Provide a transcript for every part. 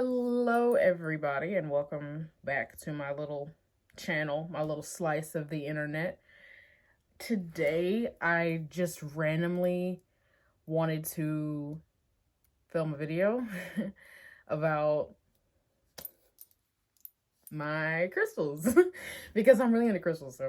Hello everybody and welcome back to my little channel, my little slice of the internet. Today I just randomly wanted to film a video about my crystals because I'm really into crystals,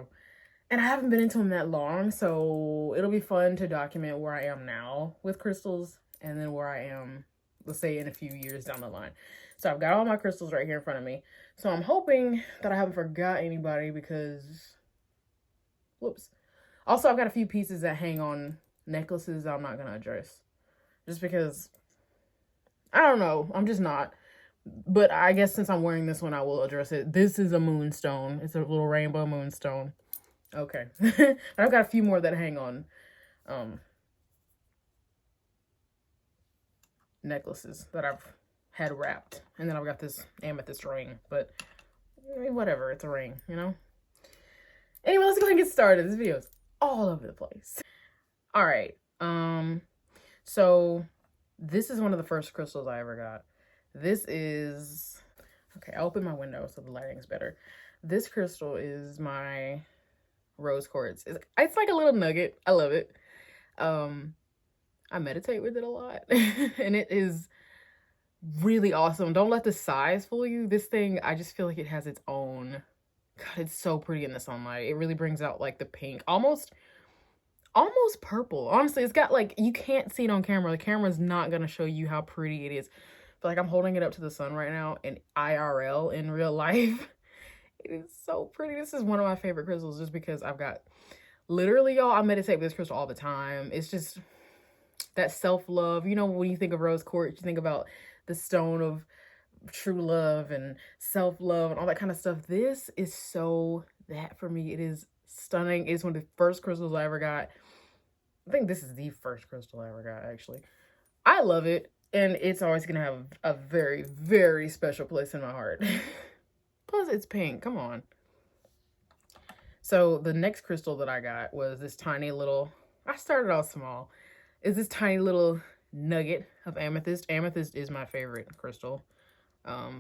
and I haven't been into them that long, so it'll be fun to document where I am now with crystals and then where I am, let's say, in a few years down the line. So I've got all my crystals right here in front of me. So I'm hoping that I haven't forgot anybody because, whoops. Also, I've got a few pieces that hang on necklaces that I'm not going to address. Just because, I don't know, I'm just not. But I guess since I'm wearing this one, I will address it. This is a moonstone. It's a little rainbow moonstone. Okay. But I've got a few more that hang on necklaces that I've had wrapped. And then I've got this amethyst ring. But whatever, it's a ring, you know? Anyway, let's go ahead and get started. This video is all over the place. All right. So this is one of the first crystals I ever got. This is, okay, I'll open my window so the lighting's better. This crystal is my rose quartz. It's like a little nugget. I love it. I meditate with it a lot and it is really awesome. Don't let the size fool you. This thing, I just feel like it has its own, God, it's so pretty in the sunlight. It really brings out like the pink, almost purple. Honestly, it's got like, you can't see it on camera. The camera's not going to show you how pretty it is. But like I'm holding it up to the sun right now in IRL in real life. It is so pretty. This is one of my favorite crystals just because I've got, literally, y'all, I meditate with this crystal all the time. It's just that self-love. You know, when you think of rose quartz, you think about the stone of true love and self-love and all that kind of stuff. This is so that for me. It is stunning. It's one of the first crystals I ever got. I think this is the first crystal I ever got, actually. I love it, and it's always gonna have a very, very special place in my heart. Plus, it's pink. Come on. So the next crystal that I got was this tiny little, I started off small. It's this tiny little nugget of amethyst. Amethyst is my favorite crystal.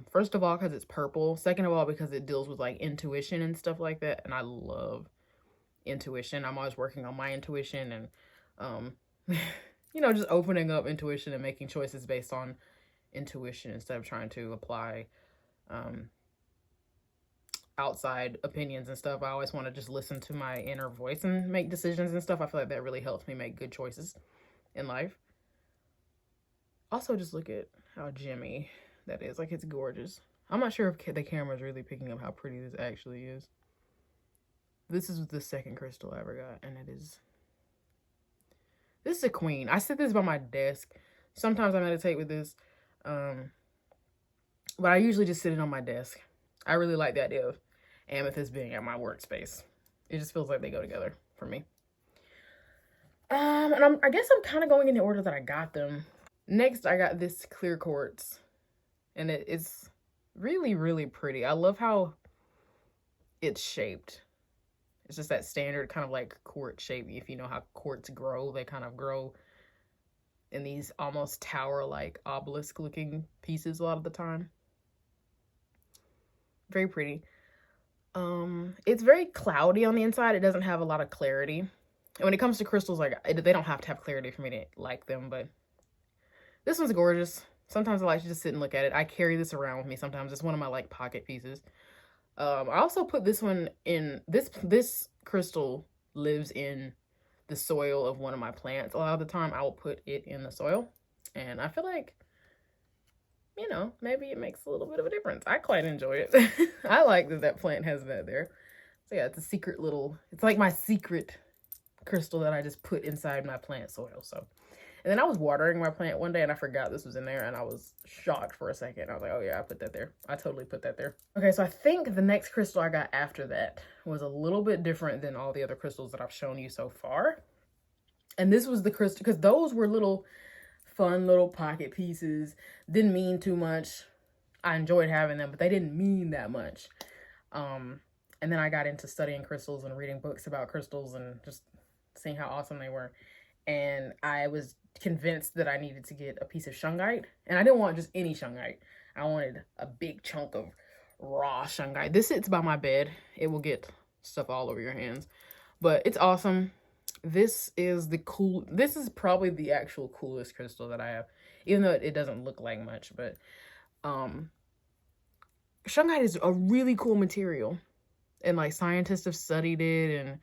First of all, because it's purple. Second of all, because it deals with like intuition and stuff like that. And I love intuition. I'm always working on my intuition and, you know, just opening up intuition and making choices based on intuition instead of trying to apply, outside opinions and stuff. I always want to just listen to my inner voice and make decisions and stuff. I feel like that really helps me make good choices in life. Also, just look at how gemmy that is. Like, it's gorgeous. I'm not sure if the camera is really picking up how pretty this actually is. This is the second crystal I ever got, and this is a queen. I sit this by my desk. Sometimes I meditate with this, but I usually just sit it on my desk. I really like the idea of amethyst being at my workspace. It just feels like they go together for me. And I guess I'm kind of going in the order that I got them. Next, I got this clear quartz, and it's really, really pretty. I love how it's shaped. It's just that standard kind of like quartz shape. If you know how quartz grow, they kind of grow in these almost tower-like obelisk-looking pieces a lot of the time. Very pretty. It's very cloudy on the inside. It doesn't have a lot of clarity. And when it comes to crystals, like, they don't have to have clarity for me to like them, but this one's gorgeous. Sometimes I like to just sit and look at it. I carry this around with me sometimes. It's one of my like pocket pieces. I also put this one in, this crystal lives in the soil of one of my plants. A lot of the time I will put it in the soil, and I feel like, you know, maybe it makes a little bit of a difference. I quite enjoy it. I like that plant has that there. So yeah, it's a secret little, it's like my secret crystal that I just put inside my plant soil. So, and then I was watering my plant one day and I forgot this was in there, and I was shocked for a second. I was like, oh yeah, I put that there. I totally put that there. Okay, so I think the next crystal I got after that was a little bit different than all the other crystals that I've shown you so far. And this was the crystal, because those were little fun little pocket pieces. Didn't mean too much. I enjoyed having them, but they didn't mean that much. And then I got into studying crystals and reading books about crystals and just seeing how awesome they were. And I was convinced that I needed to get a piece of shungite. And I didn't want just any shungite. I wanted a big chunk of raw shungite. This sits by my bed. It will get stuff all over your hands, but it's awesome. This is probably the actual coolest crystal that I have, even though it doesn't look like much. But shungite is a really cool material, and like scientists have studied it, and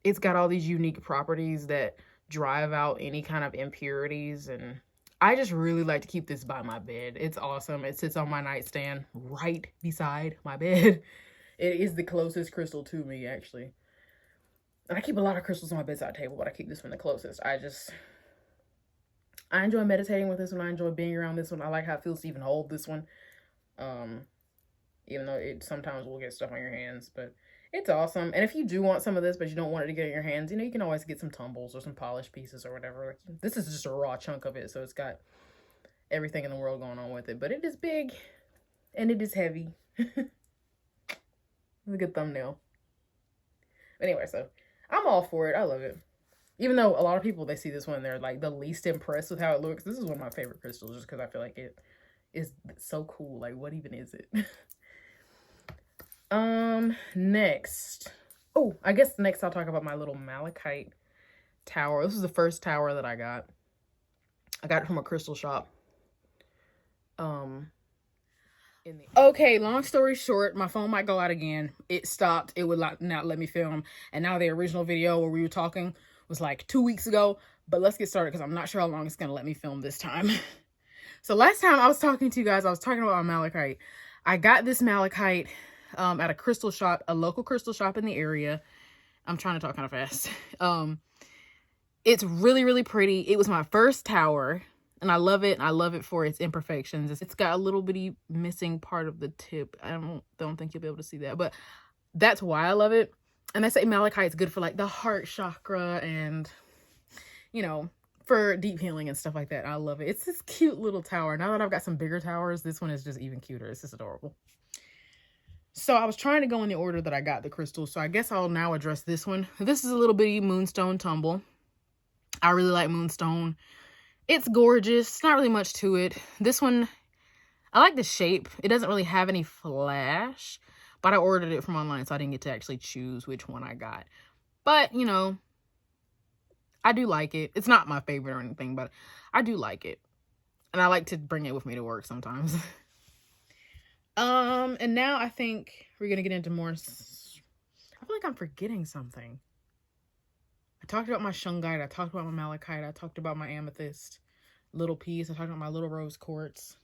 it's got all these unique properties that drive out any kind of impurities. And I just really like to keep this by my bed. It's awesome. It sits on my nightstand right beside my bed. It is the closest crystal to me, actually. And I keep a lot of crystals on my bedside table, but I keep this one the closest. I enjoy meditating with this one. I enjoy being around this one. I like how it feels to even hold this one. Even though it sometimes will get stuff on your hands, but it's awesome. And if you do want some of this, but you don't want it to get in your hands, you know, you can always get some tumbles or some polished pieces or whatever. This is just a raw chunk of it, so it's got everything in the world going on with it. But it is big, and it is heavy. It's a good thumbnail. Anyway, so I'm all for it. I love it. Even though a lot of people, they see this one, they're like the least impressed with how it looks. This is one of my favorite crystals just because I feel like it is so cool. Like, what even is it? Next. Oh, I guess next I'll talk about my little malachite tower. This is the first tower that I got. I got it from a crystal shop. Okay, long story short, my phone might go out again. It stopped. It would not let me film. And now the original video where we were talking was like 2 weeks ago. But let's get started because I'm not sure how long it's going to let me film this time. So last time I was talking to you guys, I was talking about my malachite. I got this malachite at a crystal shop, a local crystal shop in the area. I'm trying to talk kind of fast. It's really, really pretty. It was my first tower, and I love it. I love it for its imperfections. It's got a little bitty missing part of the tip. I don't think you'll be able to see that, but that's why I love it. And they say malachite is good for like the heart chakra and, you know, for deep healing and stuff like that. I love it. It's this cute little tower. Now that I've got some bigger towers, this one is just even cuter. It's just adorable. So I was trying to go in the order that I got the crystals. So I guess I'll now address this one. This is a little bitty moonstone tumble. I really like moonstone. It's gorgeous. It's not really much to it. This one, I like the shape. It doesn't really have any flash, but I ordered it from online, so I didn't get to actually choose which one I got. But, you know, I do like it. It's not my favorite or anything, but I do like it. And I like to bring it with me to work sometimes. And now I think we're gonna get into more. I feel like I'm forgetting something. I talked about my shungite, I talked about my malachite, I talked about my amethyst little piece, I talked about my little rose quartz.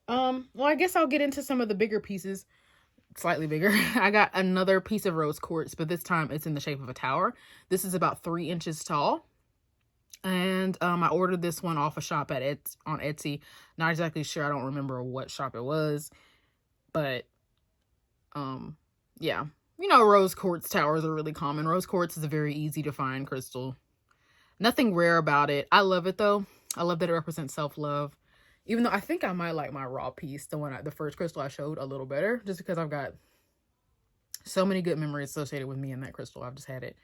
Well, I guess I'll get into some of the bigger pieces, slightly bigger. I got another piece of rose quartz, but this time it's in the shape of a tower. This is about 3 inches tall. And I ordered this one off a shop on Etsy. Not exactly sure. I don't remember what shop it was. But, yeah. You know, rose quartz towers are really common. Rose quartz is a very easy to find crystal. Nothing rare about it. I love it, though. I love that it represents self-love. Even though I think I might like my raw piece, the first crystal I showed, a little better. Just because I've got so many good memories associated with me and that crystal. I've just had it.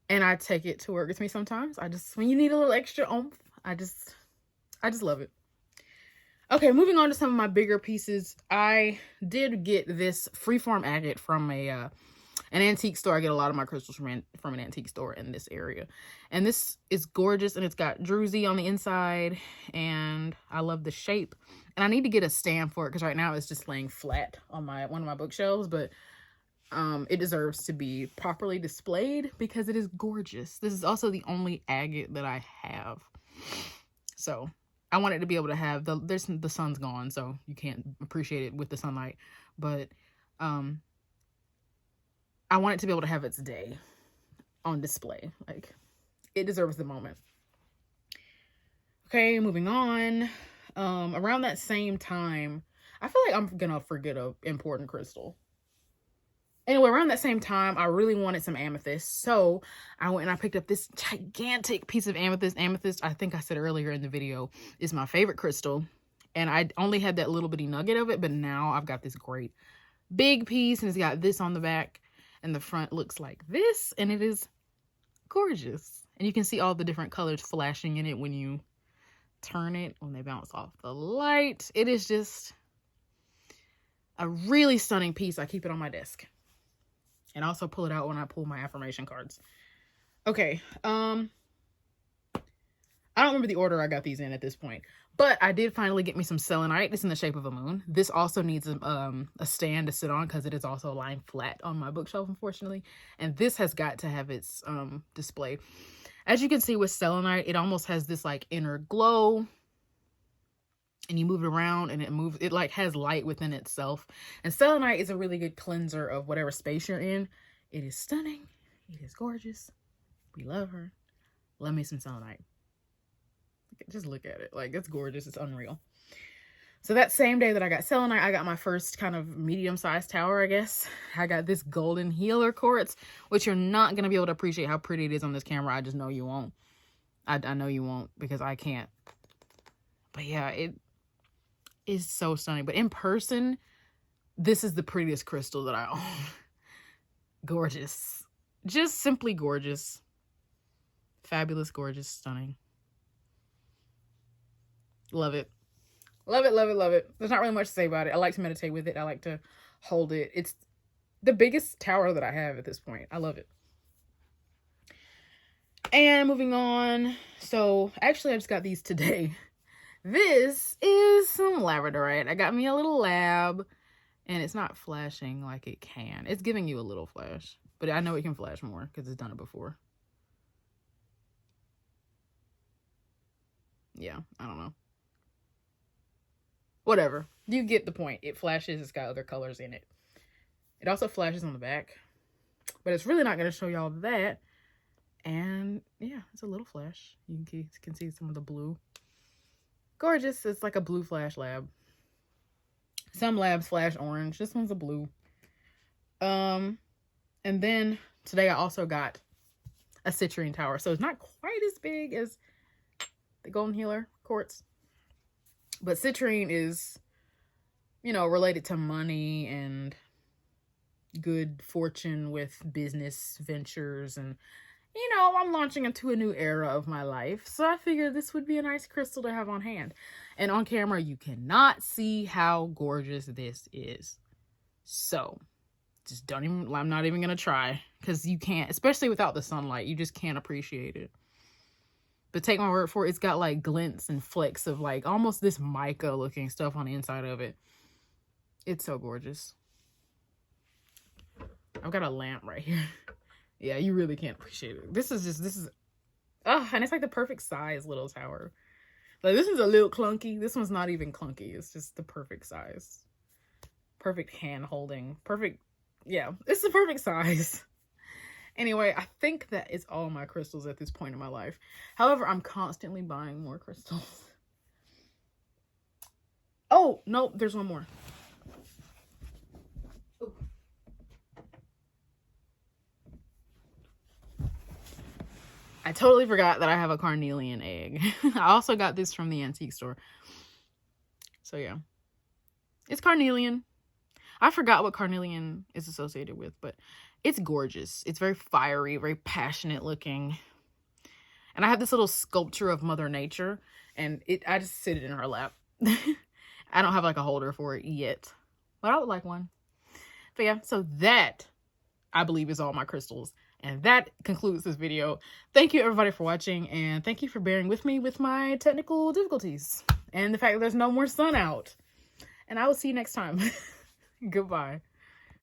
And I take it to work with me sometimes. When you need a little extra oomph, I just love it. Okay, moving on to some of my bigger pieces. I did get this freeform agate from an antique store. I get a lot of my crystals from an antique store in this area. And this is gorgeous, and it's got druzy on the inside, and I love the shape. And I need to get a stand for it because right now it's just laying flat on one of my bookshelves, but it deserves to be properly displayed because it is gorgeous. This is also the only agate that I have. So I want it to be able to have the sun's gone, so you can't appreciate it with the sunlight. But I want it to be able to have its day on display. Like, it deserves the moment. Okay, moving on. Around that same time, I feel like I'm gonna forget an important crystal. Anyway, around that same time, I really wanted some amethyst. So I went and I picked up this gigantic piece of amethyst. Amethyst, I think I said earlier in the video, is my favorite crystal. And I only had that little bitty nugget of it, but now I've got this great big piece, and it's got this on the back, and the front looks like this, and it is gorgeous. And you can see all the different colors flashing in it when you turn it when they bounce off the light. It is just a really stunning piece. I keep it on my desk. And I also pull it out when I pull my affirmation cards. Okay. I don't remember the order I got these in at this point. But I did finally get me some selenite. It's in the shape of a moon. This also needs a stand to sit on because it is also lying flat on my bookshelf, unfortunately. And this has got to have its display. As you can see with selenite, it almost has this like inner glow. And you move it around and it like has light within itself. And selenite is a really good cleanser of whatever space you're in. It is stunning. It is gorgeous. We love her. Love me some selenite. Just look at it. Like, it's gorgeous. It's unreal. So that same day that I got selenite, I got my first kind of medium-sized tower, I guess. I got this golden healer quartz, which you're not going to be able to appreciate how pretty it is on this camera. I just know you won't. I know you won't because I can't. But yeah, it is so stunning. But in person, this is the prettiest crystal that I own. Gorgeous. Just simply gorgeous. Fabulous, gorgeous, stunning. Love it. Love it, love it, love it. There's not really much to say about it. I like to meditate with it. I like to hold it. It's the biggest tower that I have at this point. I love it. And moving on. So, actually, I just got these today. This is some labradorite. I got me a little lab. And it's not flashing like it can. It's giving you a little flash. But I know it can flash more because it's done it before. Yeah, I don't know. Whatever. You get the point. It flashes. It's got other colors in it. It also flashes on the back. But it's really not going to show y'all that. And yeah, it's a little flash. You can see some of the blue. Gorgeous. It's like a blue flash lab. Some labs flash orange. This one's a blue. And then today I also got a citrine tower. So it's not quite as big as the golden healer quartz. But citrine is, you know, related to money and good fortune with business ventures. And, you know, I'm launching into a new era of my life. So I figured this would be a nice crystal to have on hand. And on camera, you cannot see how gorgeous this is. So just I'm not even going to try. Because you can't, especially without the sunlight, you just can't appreciate it. But take my word for it, it's got like glints and flecks of like almost this mica looking stuff on the inside of it. It's so gorgeous. I've got a lamp right here. Yeah, you really can't appreciate it. And it's like the perfect size little tower. Like this is a little clunky. This one's not even clunky. It's just the perfect size. Perfect hand holding. Perfect. Yeah, it's the perfect size. Anyway, I think that is all my crystals at this point in my life. However, I'm constantly buying more crystals. Oh, no, there's one more. Ooh. I totally forgot that I have a carnelian egg. I also got this from the antique store. So yeah, it's carnelian. I forgot what carnelian is associated with, but it's gorgeous. It's very fiery, very passionate looking. And I have this little sculpture of Mother Nature, and I just sit it in her lap. I don't have like a holder for it yet, but I would like one. But yeah, so that I believe is all my crystals. And that concludes this video. Thank you everybody for watching, and thank you for bearing with me with my technical difficulties and the fact that there's no more sun out. And I will see you next time. Goodbye.